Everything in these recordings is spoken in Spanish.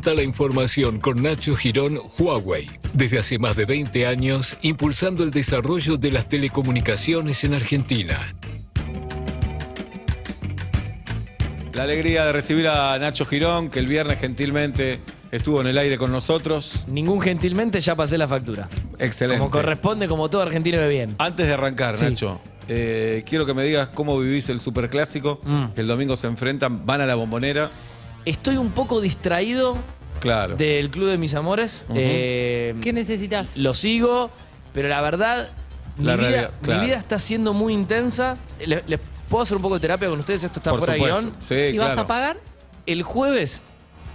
presenta la información con Nacho Girón, Huawei. Desde hace más de 20 años, impulsando el desarrollo de las telecomunicaciones en Argentina. La alegría de recibir a Nacho Girón, que el viernes gentilmente estuvo en el aire con nosotros. Ningún gentilmente, ya pasé la factura. Excelente. Como corresponde, como todo argentino de bien. Antes de arrancar, Sí. Nacho, quiero que me digas cómo vivís el Superclásico. Que el domingo se enfrentan, van a la Bombonera. Estoy un poco distraído Claro. del Club de Mis Amores. ¿Qué necesitas? Lo sigo, pero la verdad, La mi realidad, claro. vida está siendo muy intensa. ¿Les puedo hacer un poco de terapia con ustedes? Esto está Por fuera de supuesto. guión. Sí, Si claro. vas a pagar, El jueves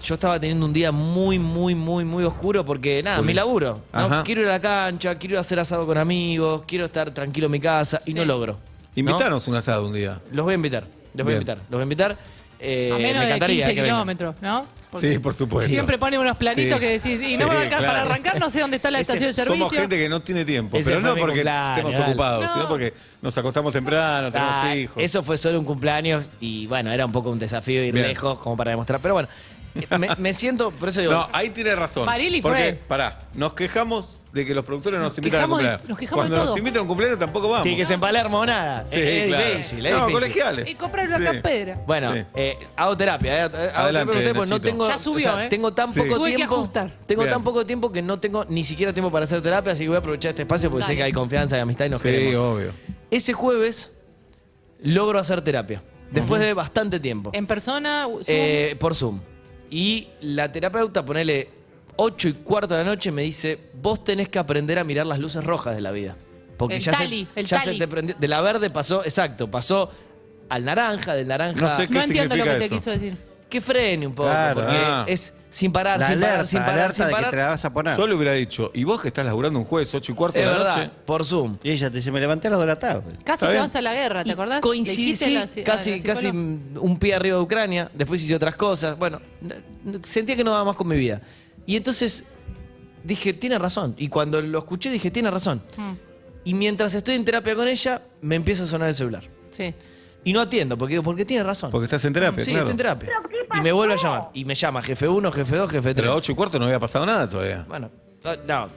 yo estaba teniendo un día muy oscuro porque, nada, Juli. mi laburo. ¿no? Ajá. Quiero ir a la cancha, quiero ir a hacer asado con amigos, quiero estar tranquilo en mi casa y Sí. no logro. Invitanos un asado un día. Los voy a invitar, Bien. Los voy a invitar. a Me menos de encantaría 15 que vengan. kilómetros, ¿no? Porque Sí, por supuesto. siempre ponen unos planitos Sí. que decís, y no Sí, me va a alcanzar claro. para arrancar, no sé dónde está la Ese- estación de servicio. Somos gente que no tiene tiempo, Ese pero fue no mi porque cumpleaños, estemos dale. ocupados, No. sino porque nos acostamos temprano, tenemos Ah, hijos. Eso fue solo un cumpleaños y bueno, era un poco un desafío ir Bien. lejos como para demostrar. Pero bueno, me siento, por eso digo, No, ahí tiene razón. Marili porque, fue. pará, nos quejamos de que los productores nos invitan a quejamos de- cumpleaños. nos quejamos de Cuando nos todo. invitan a un cumpleaños tampoco vamos. que es en Palermo o nada. Sí, es claro. difícil, es No, difícil. colegiales. Y comprar una Sí. campera. Bueno, Sí. hago terapia. Hago terapia con ustedes porque no Nachito. tengo. Ya subió, tengo tan Sí. poco Tuve que tiempo. ajustar. Tengo Bien. tan poco tiempo que no tengo ni siquiera tiempo para hacer terapia, así que voy a aprovechar este espacio porque sé Dale. que hay confianza y amistad y nos Sí, queremos. obvio. Ese jueves logro hacer terapia. Después de bastante tiempo. En persona, Zoom. Por Zoom. Y la terapeuta, ponele 8:15 de la noche, me dice: vos tenés que aprender a mirar las luces rojas de la vida. Porque El ya, tali, se, el ya tali. se te prendió. De la verde pasó, exacto, pasó al naranja, del naranja. No sé no entiendo lo que significa te eso? quiso decir. Que frene un poco, Claro. porque Ah. es sin parar, La sin parar, alerta, sin parar, alerta sin de que parar. te la vas a poner. Yo le hubiera dicho, ¿y vos que estás laburando un jueves 8:15 Es de la verdad, noche? por Zoom. Y ella te dice, me levanté a las 2 de la tarde. Casi ¿Está te bien? vas a la guerra, ¿te Y acordás? coincidí, Le dijiste sí, a la casi psicóloga. un pie arriba de Ucrania. Después hice otras cosas. Bueno, sentía que no daba más con mi vida. Y entonces dije, tiene razón. Y cuando lo escuché dije, tiene razón. Y mientras estoy en terapia con ella, me empieza a sonar el celular. Sí. Y no atiendo, porque digo, porque tiene razón. Porque estás en terapia, Sí, claro. estoy en terapia. Y me vuelve a llamar. Y me llama jefe 1, jefe 2, jefe 3. Pero a 8:15 no había pasado nada todavía. Bueno, no,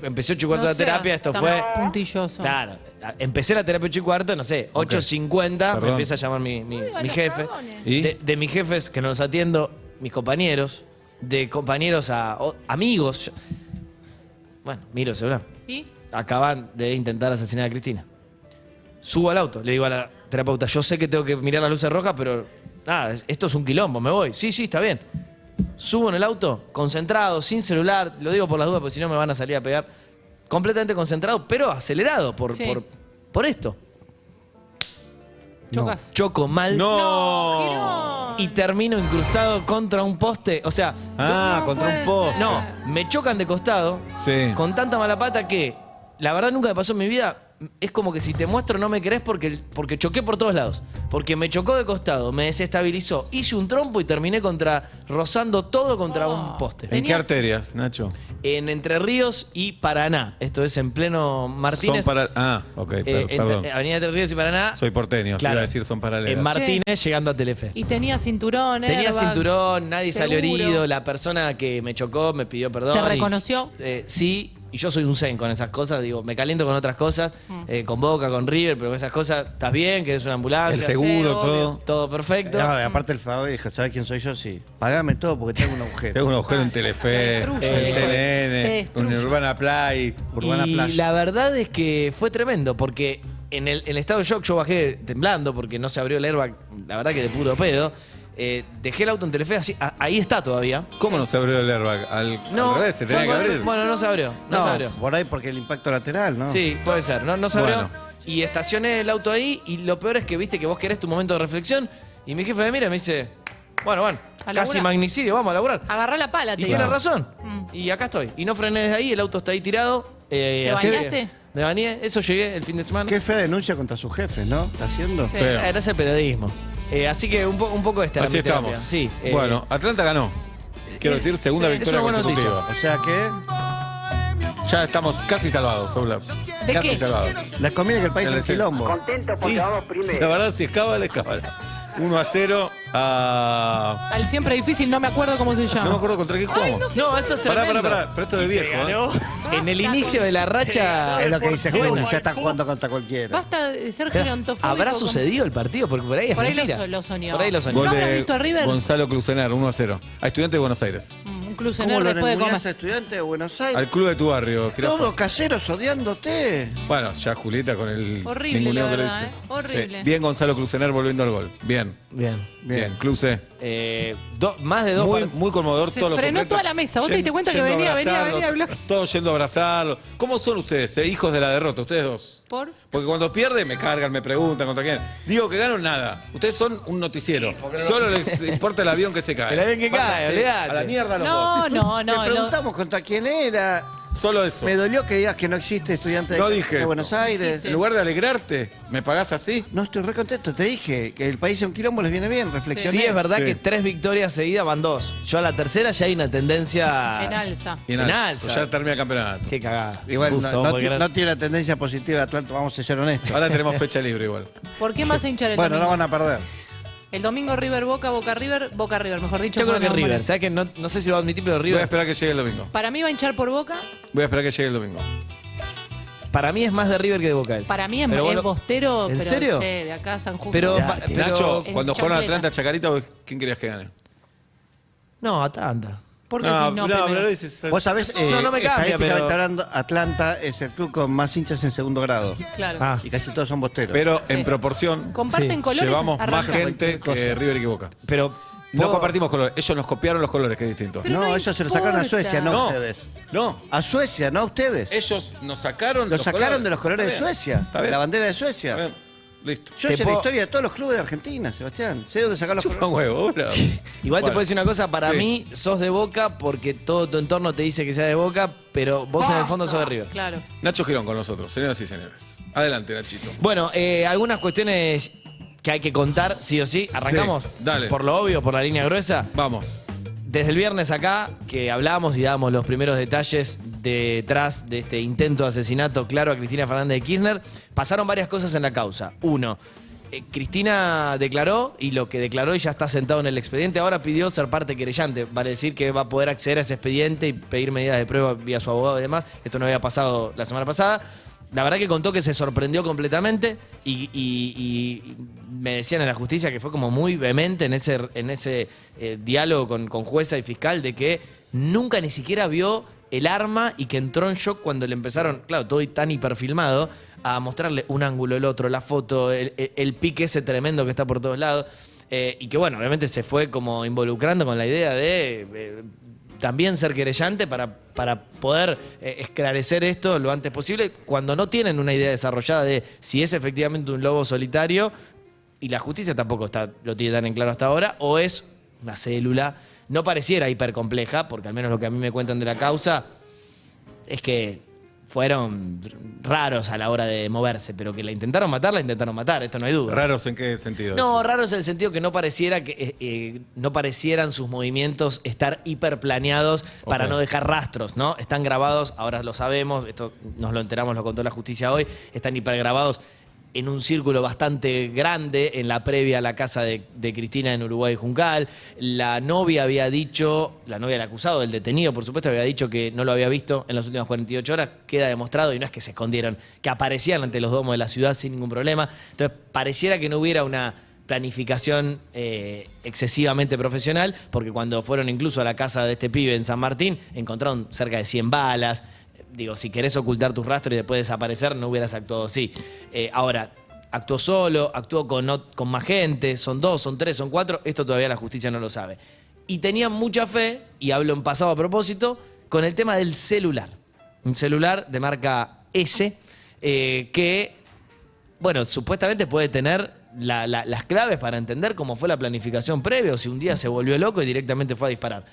empecé 8:15 No la sea terapia, esto tan fue... puntilloso. Claro, empecé la terapia 8:15, no sé, 8:50 me Perdón. empieza a llamar mi los jefe. cagones. ¿Y? De mis jefes que no los atiendo, mis compañeros, de compañeros a amigos. Bueno, miro el celular. ¿Y? Acaban de intentar asesinar a Cristina. Subo al auto, le digo a la terapeuta, yo sé que tengo que mirar las luces rojas, pero nada, esto es un quilombo, me voy. Sí, está bien. Subo en el auto, concentrado, sin celular, lo digo por las dudas, porque si no me van a salir a pegar. Completamente concentrado, pero acelerado Sí. por esto. Chocas. Choco mal ¡No! Girón. y termino incrustado contra un poste. O sea, Ah, No contra puede un post. no, me chocan de costado Sí. con tanta mala pata que la verdad nunca me pasó en mi vida. Es como que si te muestro no me querés porque choqué por todos lados. Porque me chocó de costado, me desestabilizó, hice un trompo y terminé rozando todo contra un poste. ¿En qué Tenías- arterias, Nacho? En Entre Ríos y Paraná. Esto es en pleno Martínez. Son para... Ah, ok, perdón. Avenida Entre Ríos y Paraná. Soy porteño, Claro. iba a decir son paralelas. En Martínez, llegando a Telefe. Y tenía cinturón, Tenía airbag, cinturón, nadie salió seguro. herido, la persona que me chocó me pidió perdón. ¿Te y- reconoció? Sí, y yo soy un zen con esas cosas, digo, me caliento con otras cosas, con Boca, con River, pero con esas cosas, ¿estás bien? ¿Que es una ambulancia? El seguro, Sí, todo. Todo perfecto. Aparte el favor dijo, ¿sabes quién soy yo? Sí. Pagame todo porque tengo un agujero. Tengo un agujero en Te Telefe, destruye. en Te CNN, destruye. en Urbana Play. Urbana Y Playa. la verdad es que fue tremendo, porque en el estado de shock yo bajé temblando porque no se abrió el airbag, la verdad que de puro pedo. Dejé el auto en Telefe, así, ahí está todavía. ¿Cómo no se abrió el airbag? Al revés, se tenía que abrir. Bueno, no se abrió. No, se abrió. por ahí porque el impacto lateral, ¿no? Sí, puede ser. No se abrió. Bueno. Y estacioné el auto ahí y lo peor es que viste que vos querés tu momento de reflexión y mi jefe me mira y me dice, bueno, A casi laburar. magnicidio, vamos a laburar. Agarrá la pala, Y te tiene digo. razón. Mm. Y acá estoy. Y no frené desde ahí, el auto está ahí tirado. ¿Te bañaste? Me bañé, eso llegué el fin de semana. Qué fea denuncia contra sus jefes, ¿no? ¿Está haciendo? Sí. Feo. Era ese periodismo. Así que un poco esta era Así mi terapia. estamos. Sí, Bueno, Atlanta ganó. Quiero decir, segunda sí, es victoria una buena consecutiva. O sea que Ya estamos casi salvados, Oblap. ¿De Casi qué? salvados. les conviene que el país El es un descenso. quilombo. Contento porque Y, vamos primero. la verdad, si es cábala, es cábala. 1-0 a... Al siempre difícil, no me acuerdo cómo se llama. No me acuerdo contra qué jugamos. No, esto es tremendo. Pará, pero esto es de viejo. Ganó ¿eh? en el inicio de la racha. Es lo que dice buena. Juli, ya están jugando contra cualquiera. Basta de ser gerontofóbico. ¿Habrá con- sucedido el partido? Porque por ahí es Por ahí mentira. lo soñó. Por ahí lo soñó. Gol ¿No habrás de visto a River? Gonzalo Clusenar, 1-0. A Estudiantes de Buenos Aires. Un ¿Cómo clusener lo después de ninguneás comer. a estudiantes de Buenos Aires? Al club de tu barrio, Jirafa. Todos caseros odiándote. Bueno, ya Julieta con el Horrible, ninguneo la que le verdad, hizo. Horrible. Sí. Bien Gonzalo Clusenar volviendo al gol. Bien. Bien. Bien, Cluse. Más de dos. Muy conmovedor Se todos los frenó suplentes. toda la mesa. Vos te diste cuenta que Yendo a venía abrazarlo, al bloque. Todos yendo a abrazarlo. ¿Cómo son ustedes, hijos de la derrota? Ustedes dos. ¿Por? Porque cuando pierden me cargan, me preguntan contra quién. Digo que ganan nada. Ustedes son un noticiero. Solo les importa el avión que se cae. El avión que cae, Váyanse olvidate. a la mierda los dos. No, Te preguntamos contra quién era. Solo eso. Me dolió que digas que no existe estudiante No de, dije de eso. Buenos Aires. Existe. En lugar de alegrarte, ¿me pagás así? No, estoy re contento. Te dije que el país es un quilombo, les viene bien. Reflexioné. Sí, es verdad Sí. que 3 victorias seguidas van 2. Yo a la tercera ya hay una tendencia. En alza. Y En nada, alza. pues ya termina el campeonato. Qué cagada. Igual Justo, no porque era- no tiene una tendencia positiva de Atlanta, vamos a ser honestos. Ahora tenemos fecha libre igual. ¿Por qué más hinchar el Bueno, no domingo? van a perder. El domingo River Boca, Boca River, mejor dicho. Yo creo que por River. nombre. ¿Sabes que no sé si lo va a admitir, pero Voy a River. esperar que llegue el domingo. Para mí va a hinchar por Boca. Voy a esperar que llegue el domingo. Para mí es más de River que de Boca. él. Para mí es Pero el bueno, bostero, ¿en pero serio? no sé, de acá a San Justo. Pero, Mirá, Nacho, En cuando jugaron chancleta. Atlanta Chacarita, ¿vos ¿quién querías que gane? No, Atlanta. ¿Por qué decís no primero? pero dices. Vos sabés, No me cambia, estadísticamente pero- hablando, Atlanta es el club con más hinchas en segundo grado. Claro. Ah. Y casi todos son bosteros. Pero Sí. en proporción, Comparten Sí. colores. llevamos más arranca. gente Cosa. que River y que Boca. Pero. No ¿puedo- compartimos colores. Ellos nos copiaron los colores, que es distinto. Pero no, no ellos se lo sacaron a importa. Suecia, no, No, ustedes. no. A Suecia, no a ustedes. Ellos nos sacaron Lo sacaron de los colores de Está bien. Suecia, Está de bien. la bandera de Está Suecia. bien. Listo. Yo Te sé la puedo- historia de todos los clubes de Argentina, Sebastián. Sé dónde sacar los Chupa colores. huevo, boludo. Igual te Bueno. puedo decir una cosa, para Sí. mí sos de Boca porque todo tu entorno te dice que sea de Boca, pero vos en el fondo sos de River. Claro. Nacho Girón con nosotros, señoras y señores. Adelante, Nachito. Bueno, algunas cuestiones que hay que contar, sí o sí. Arrancamos. Sí, dale. Por lo obvio, por la línea gruesa. Vamos. Desde el viernes acá, que hablamos y dábamos los primeros detalles detrás de este intento de asesinato claro a Cristina Fernández de Kirchner, pasaron varias cosas en la causa. Uno, Cristina declaró, y lo que declaró y ya está sentado en el expediente, ahora pidió ser parte querellante. Vale decir que va a poder acceder a ese expediente y pedir medidas de prueba vía su abogado y demás. Esto no había pasado la semana pasada. La verdad que contó que se sorprendió completamente y me decían en la justicia que fue como muy vehemente en ese diálogo con jueza y fiscal de que nunca ni siquiera vio el arma y que entró en shock cuando le empezaron, claro, todo tan hiperfilmado, a mostrarle un ángulo, el otro, la foto, el pique ese tremendo que está por todos lados. Y que bueno, obviamente se fue como involucrando con la idea de también ser querellante para poder esclarecer esto lo antes posible, cuando no tienen una idea desarrollada de si es efectivamente un lobo solitario, y la justicia tampoco lo tiene tan en claro hasta ahora, o es una célula. No pareciera hipercompleja, porque al menos lo que a mí me cuentan de la causa es que fueron raros a la hora de moverse, pero que la intentaron matar, esto no hay duda. ¿Raros en qué sentido? No, raros en el sentido que no pareciera que no parecieran sus movimientos estar hiperplaneados para Ok. no dejar rastros, ¿no? Están grabados, ahora lo sabemos, esto nos lo enteramos, lo contó la justicia hoy, están hipergrabados en un círculo bastante grande en la previa a la casa de Cristina en Uruguay Juncal. La novia había dicho, la novia del acusado, del detenido, por supuesto, había dicho que no lo había visto en las últimas 48 horas. Queda demostrado, y no es que se escondieron, que aparecían ante los domos de la ciudad sin ningún problema. Entonces, pareciera que no hubiera una planificación excesivamente profesional, porque cuando fueron incluso a la casa de este pibe en San Martín, encontraron cerca de 100 balas. Digo, si querés ocultar tus rastros y después desaparecer, no hubieras actuado así. Ahora, actuó solo, actuó con más gente, son 2, son 3, son 4, esto todavía la justicia no lo sabe. Y tenían mucha fe, y hablo en pasado a propósito, con el tema del celular. Un celular de marca S, que, bueno, supuestamente puede tener las claves para entender cómo fue la planificación previa, o si un día se volvió loco y directamente fue a disparar.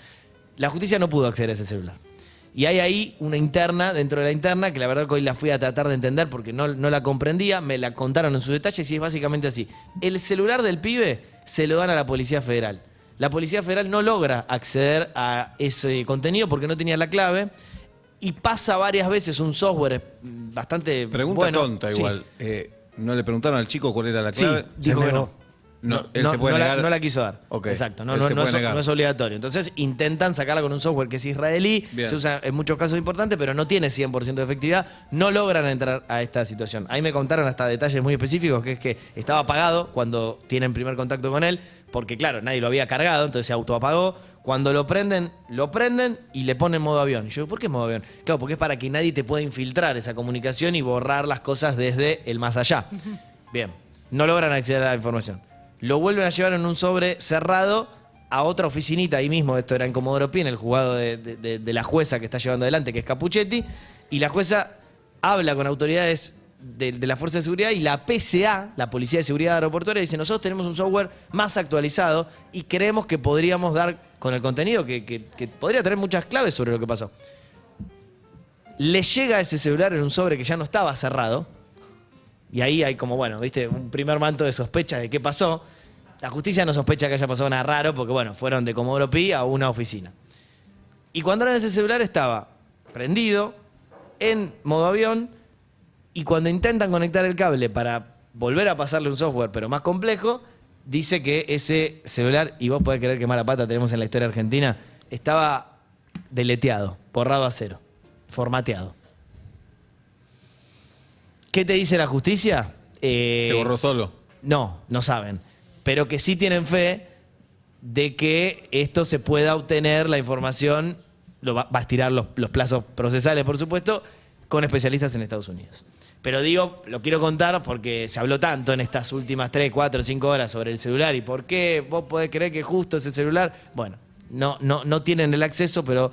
La justicia no pudo acceder a ese celular. Y hay ahí una interna, dentro de la interna, que la verdad que hoy la fui a tratar de entender porque no la comprendía, me la contaron en sus detalles y es básicamente así. El celular del pibe se lo dan a la Policía Federal. La Policía Federal no logra acceder a ese contenido porque no tenía la clave y pasa varias veces un software bastante Pregunta bueno. tonta Sí. igual. ¿No le preguntaron al chico cuál era la Sí, clave? dijo Se que negó. no. él se puede negar. No la quiso dar. Ok. Exacto, no, Él no, se no, puede es, negar. no es obligatorio. Entonces intentan sacarla con un software que es israelí, Bien. se usa en muchos casos importantes, pero no tiene 100% de efectividad. No logran entrar a esta situación. Ahí me contaron hasta detalles muy específicos, que es que estaba apagado cuando tienen primer contacto con él, porque claro, nadie lo había cargado, entonces se autoapagó. Cuando lo prenden y le ponen modo avión. Yo, ¿por qué modo avión? Claro, porque es para que nadie te pueda infiltrar esa comunicación y borrar las cosas desde el más allá. Bien, no logran acceder a la información. Lo vuelven a llevar en un sobre cerrado a otra oficinita ahí mismo. Esto era en Comodoro Pi, en el juzgado de la jueza que está llevando adelante, que es Capuchetti. Y la jueza habla con autoridades de la Fuerza de Seguridad y la PSA, la Policía de Seguridad Aeroportuaria, dice: nosotros tenemos un software más actualizado y creemos que podríamos dar con el contenido que podría tener muchas claves sobre lo que pasó. Le llega ese celular en un sobre que ya no estaba cerrado. Y ahí hay como, bueno, viste, un primer manto de sospecha de qué pasó. La justicia no sospecha que haya pasado nada raro porque, bueno, fueron de Comodoro Pi a una oficina. Y cuando era ese celular estaba prendido, en modo avión, y cuando intentan conectar el cable para volver a pasarle un software, pero más complejo, dice que ese celular, y vos podés creer que mala pata tenemos en la historia argentina, estaba deleteado, borrado a cero, formateado. ¿Qué te dice la justicia? ¿Se borró solo? No, no saben. Pero que sí tienen fe de que esto se pueda obtener, la información, va a estirar los plazos procesales, por supuesto, con especialistas en Estados Unidos. Pero digo, lo quiero contar porque se habló tanto en estas últimas 3, 4, 5 horas sobre el celular y por qué vos podés creer que justo ese celular... Bueno, no tienen el acceso, pero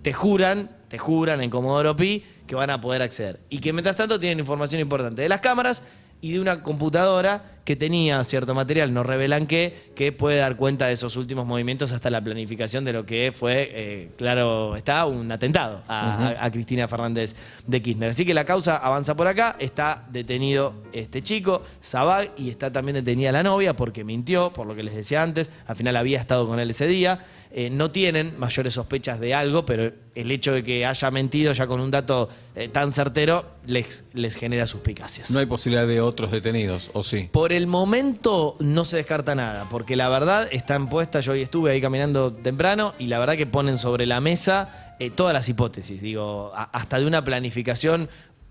te juran en Comodoro Pi que van a poder acceder. Y que mientras tanto tienen información importante de las cámaras y de una computadora que tenía cierto material, no revelan qué, que puede dar cuenta de esos últimos movimientos hasta la planificación de lo que fue, claro está, un atentado a Cristina Fernández de Kirchner. Así que la causa avanza por acá, está detenido este chico, Sabag, y está también detenida la novia porque mintió, por lo que les decía antes, al final había estado con él ese día. No tienen mayores sospechas de algo, pero el hecho de que haya mentido ya con un dato tan certero les genera suspicacias. No hay posibilidad de otros detenidos, ¿o sí? Por el momento no se descarta nada, porque la verdad están puestas, yo hoy estuve ahí caminando temprano, y la verdad que ponen sobre la mesa todas las hipótesis, digo, hasta de una planificación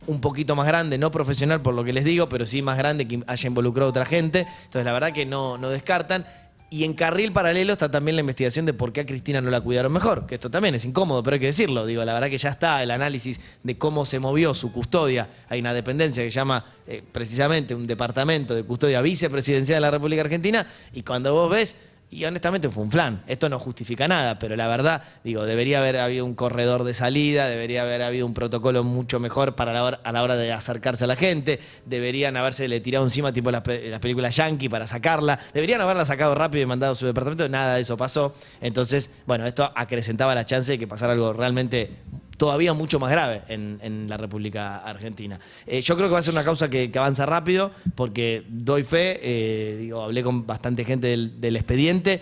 un poquito más grande, no profesional por lo que les digo, pero sí más grande, que haya involucrado a otra gente. Entonces la verdad que no descartan. Y en carril paralelo está también la investigación de por qué a Cristina no la cuidaron mejor, que esto también es incómodo, pero hay que decirlo. Digo, la verdad que ya está el análisis de cómo se movió su custodia. Hay una dependencia que se llama precisamente un departamento de custodia vicepresidencial de la República Argentina, y cuando vos ves, y honestamente fue un flan, esto no justifica nada, pero la verdad, digo, debería haber habido un corredor de salida, debería haber habido un protocolo mucho mejor a la hora de acercarse a la gente, deberían habérsele tirado encima tipo las películas yankee para sacarla, deberían haberla sacado rápido y mandado a su departamento, nada de eso pasó. Entonces, bueno, esto acrecentaba la chance de que pasara algo realmente todavía mucho más grave en la República Argentina. Yo creo que va a ser una causa que avanza rápido, porque doy fe, digo, hablé con bastante gente del expediente,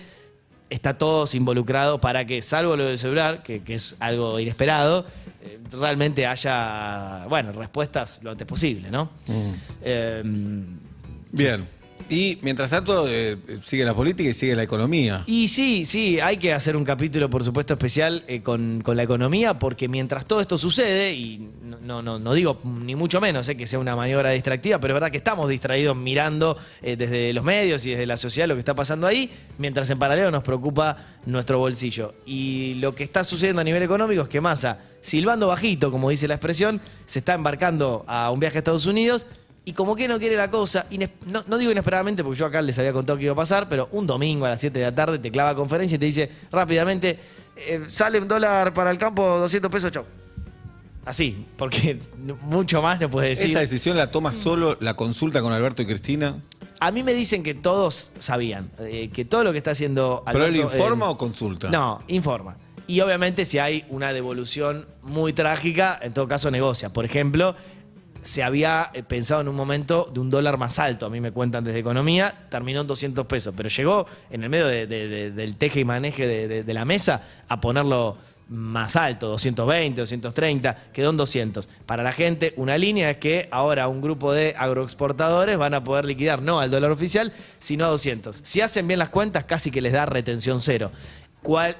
está todos involucrados para que, salvo lo del celular, que es algo inesperado, realmente haya, bueno, respuestas lo antes posible, ¿no? Bien. Y mientras tanto, sigue la política y sigue la economía. Y sí, hay que hacer un capítulo, por supuesto, especial con la economía, porque mientras todo esto sucede, y no digo ni mucho menos que sea una maniobra distractiva, pero es verdad que estamos distraídos mirando desde los medios y desde la sociedad lo que está pasando ahí, mientras en paralelo nos preocupa nuestro bolsillo. Y lo que está sucediendo a nivel económico es que Massa, silbando bajito, como dice la expresión, se está embarcando a un viaje a Estados Unidos. Y como que no quiere la cosa, no digo inesperadamente porque yo acá les había contado que iba a pasar, pero un domingo a las 7 de la tarde te clava conferencia y te dice rápidamente, sale $1 para el campo, 200 pesos, chau. Así, porque mucho más no puedes decir. ¿Esa decisión la toma solo la consulta con Alberto y Cristina? A mí me dicen que todos sabían, que todo lo que está haciendo Alberto... ¿Pero él informa o consulta? No, informa. Y obviamente si hay una devolución muy trágica, en todo caso negocia. Por ejemplo, se había pensado en un momento de $1 más alto, a mí me cuentan desde Economía, terminó en 200 pesos, pero llegó en el medio del teje y maneje de la mesa a ponerlo más alto, 220, 230, quedó en 200. Para la gente, una línea es que ahora un grupo de agroexportadores van a poder liquidar no al dólar oficial, sino a 200. Si hacen bien las cuentas, casi que les da retención cero. ¿Cuál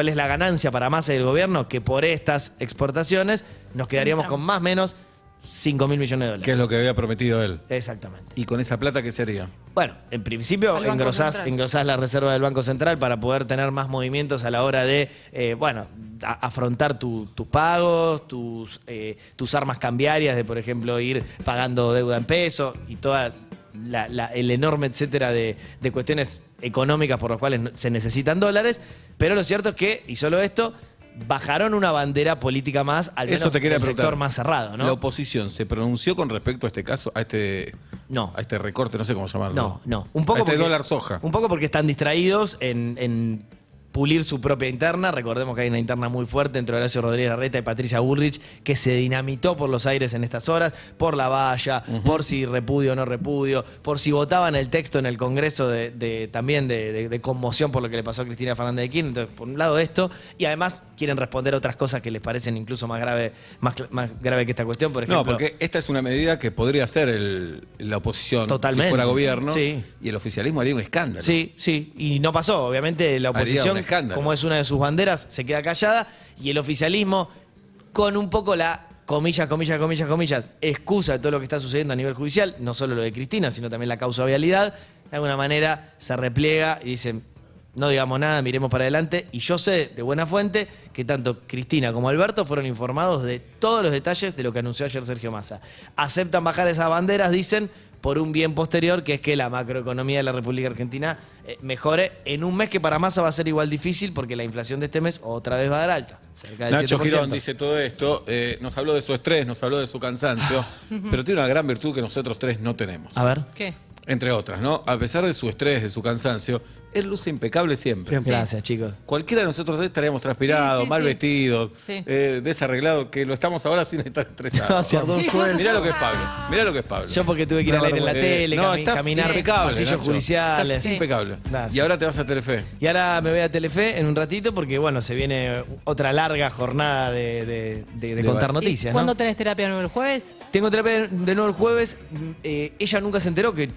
es la ganancia para Massa y el gobierno? Que por estas exportaciones nos quedaríamos con más o menos 5.000 millones de dólares. Que es lo que había prometido él. Exactamente. ¿Y con esa plata qué sería? Bueno, en principio Al Banco Central. engrosás la reserva del Banco Central para poder tener más movimientos a la hora de, afrontar tus pagos, tus armas cambiarias, de por ejemplo ir pagando deuda en pesos y toda el enorme etcétera de cuestiones económicas por las cuales se necesitan dólares. Pero lo cierto es que, y solo esto, bajaron una bandera política más, al menos Eso te quería el preguntar. sector más cerrado, ¿no? ¿La oposición se pronunció con respecto a este caso, No. a este recorte, no sé cómo llamarlo? No. A este dólar soja. Un poco porque están distraídos en pulir su propia interna. Recordemos que hay una interna muy fuerte entre Horacio Rodríguez Larreta y Patricia Bullrich, que se dinamitó por los aires en estas horas, por la valla, por si repudio o no repudio, por si votaban el texto en el Congreso también de conmoción por lo que le pasó a Cristina Fernández de Kirchner. Entonces, por un lado esto, y además quieren responder otras cosas que les parecen incluso más grave que esta cuestión. Por ejemplo, No, porque esta es una medida que podría hacer la oposición Totalmente. si fuera gobierno, Sí. y el oficialismo haría un escándalo. Sí, y no pasó. Obviamente la Haría oposición, un escándalo. como es una de sus banderas, se queda callada, y el oficialismo, con un poco la comillas, excusa de todo lo que está sucediendo a nivel judicial, no solo lo de Cristina, sino también la causa vialidad, de alguna manera se repliega y dicen, no digamos nada, miremos para adelante. Y yo sé de buena fuente que tanto Cristina como Alberto fueron informados de todos los detalles de lo que anunció ayer Sergio Massa. Aceptan bajar esas banderas, dicen, por un bien posterior, que es que la macroeconomía de la República Argentina mejore en un mes que para Massa va a ser igual difícil, porque la inflación de este mes otra vez va a dar alta, cerca del Nacho 7%. Girón dice todo esto, nos habló de su estrés, nos habló de su cansancio, pero tiene una gran virtud que nosotros tres no tenemos. A ver. ¿Qué? Entre otras, ¿no? A pesar de su estrés, de su cansancio, él luce impecable siempre. Bien, gracias, chicos. Cualquiera de nosotros tres estaríamos transpirados, Sí, mal sí. vestidos, Sí. Desarreglados, que lo estamos ahora sin estar estresados. No, sí. Mirá lo que es Pablo, mirá lo que es Pablo. Yo porque tuve que ir a leer en la tele, no, estás caminar impecable, pasillos Nacho. judiciales. Estás Sí. impecable. Gracias. Y ahora te vas a Telefe. Y ahora me voy a Telefe en un ratito porque, bueno, se viene otra larga jornada de contar ¿Y noticias, ¿Cuándo ¿no? tenés terapia nuevo? ¿El jueves? Tengo terapia de nuevo el jueves. Ella nunca se enteró que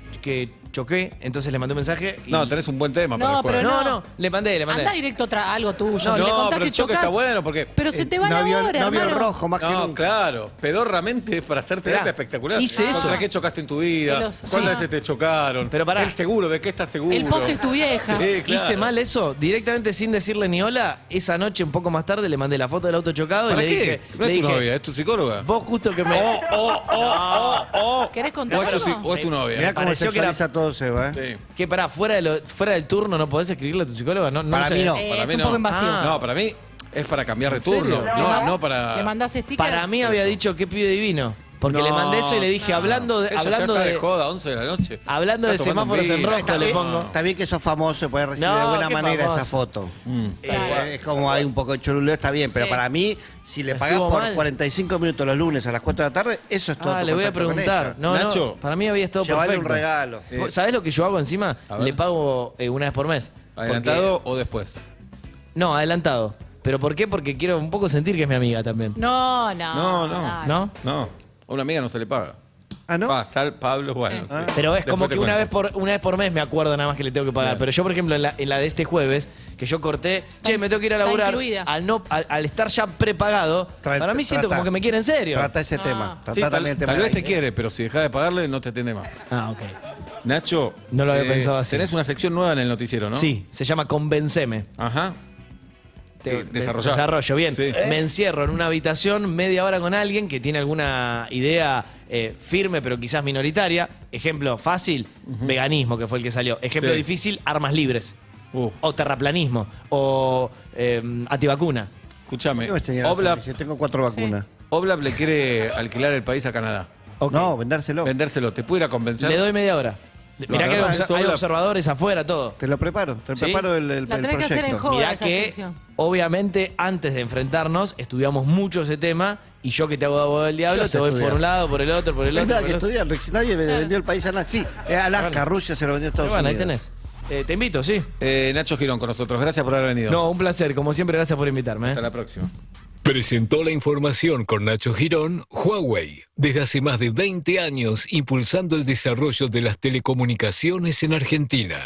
choqué, entonces le mandé un mensaje. Y... No, tenés un buen tema No, para el jueves. pero No, le mandé. Anda directo a algo tuyo. Le No, contás pero que el choque chocás, está bueno porque... Pero se te va la hora, no vio el hermano. rojo más que No, nunca. claro. Pedorramente para hacer terapia Mirá, espectacular. hice eso. ¿Contra qué chocaste en tu vida? Celoso. ¿Cuántas Sí. veces te chocaron? Pero pará. El seguro, ¿de qué estás seguro? El poste es tu vieja. Sí, claro. Hice mal eso, directamente sin decirle ni hola. Esa noche, un poco más tarde, le mandé la foto del auto chocado ¿Para y le qué? dije, No le es tu dije, novia, es tu psicóloga. vos justo que me... ¿Querés contar O es tu, algo? o es tu novia. Mirá cómo pareció que era- sexualiza todo Seba, ¿eh? Sí. Que pará, fuera del turno no podés escribirle a tu psicóloga, no Para sé. mí no. Para Es mí un no. poco invasivo. Ah. No, para mí es para cambiar de ¿En serio? turno. ¿Le No para... ¿Le mandás sticker? Para mí había Eso. dicho qué pibe divino. Porque No. le mandé eso y le dije, hablando de, Ella ya hablando está de de, joda, 11 de la noche. hablando de Está tomando semáforos en vino. rojo, Está le bien, pongo. está bien que sos famoso y podés recibir No, de buena qué manera famoso. esa foto. Claro. Es como hay un poco de choruleo, está bien, pero Sí. para mí, si le pagás Estuvo por mal. 45 minutos los lunes a las 4 de la tarde, eso es todo. Ah, tu le voy a contacto con preguntar. ella. No, Nacho, no, para mí había estado Llevale perfecto. un regalo. ¿Sabés lo que yo hago encima? A ver. Le pago una vez por mes. ¿Adelantado o después? No, adelantado. ¿Pero por qué? Porque quiero un poco sentir que es mi amiga también. No. No. dale. ¿No? No, a una amiga no se le paga. Ah, ¿no? Pablo, bueno. Sí. sí. Pero es Después como te que una vez por mes me acuerdo nada más que le tengo que pagar. Bien. Pero yo, por ejemplo, en la de este jueves, que yo corté, me tengo que ir a Está laburar. incluida. Al estar ya prepagado, para mí siento como que me quiere en serio. Trata ese tema. Trata Sí, también el tema tal vez de te ahí. quiere, pero si dejas de pagarle, no te atiende más. Ah, ok. Nacho, No lo había pensado así. Tenés una sección nueva en el noticiero, ¿no? Sí, se llama Convenceme. Ajá. Desarrollá. Desarrollo, bien. Sí. Me encierro en una habitación media hora con alguien que tiene alguna idea firme, pero quizás minoritaria. Ejemplo fácil, veganismo, que fue el que salió. Ejemplo Sí. difícil, armas libres. Uf. O terraplanismo. O antivacuna. Escúchame. ¿Qué me señalas a Oblap, mí? Yo tengo 4 vacunas. Oblap le quiere alquilar el país a Canadá. Ok. No, vendérselo. Vendérselo. ¿Te pudiera convencer? Le doy media hora. Mirá que hay, agarrás, hay Oblap. observadores afuera, todo. Te lo preparo. Te ¿Sí? preparo el La tenés que hacer en proyecto. joda Mirá esa que, sección. obviamente, antes de enfrentarnos, estudiamos mucho ese tema. Y yo que te hago de abogado del diablo, ¿Qué te vas a voy por estudiar? un lado, por el otro, por el No hay otro. nada por que el otro. estudiar, Rick. Nadie le vendió el país a nadie. Sí, Alaska, Rusia se lo vendió a Estados Bueno, ahí Unidos. tenés. Te invito, sí. Nacho Girón con nosotros. Gracias por haber venido. No, un placer. Como siempre, gracias por invitarme. Hasta la próxima. Presentó la información con Nacho Girón, Huawei, desde hace más de 20 años impulsando el desarrollo de las telecomunicaciones en Argentina.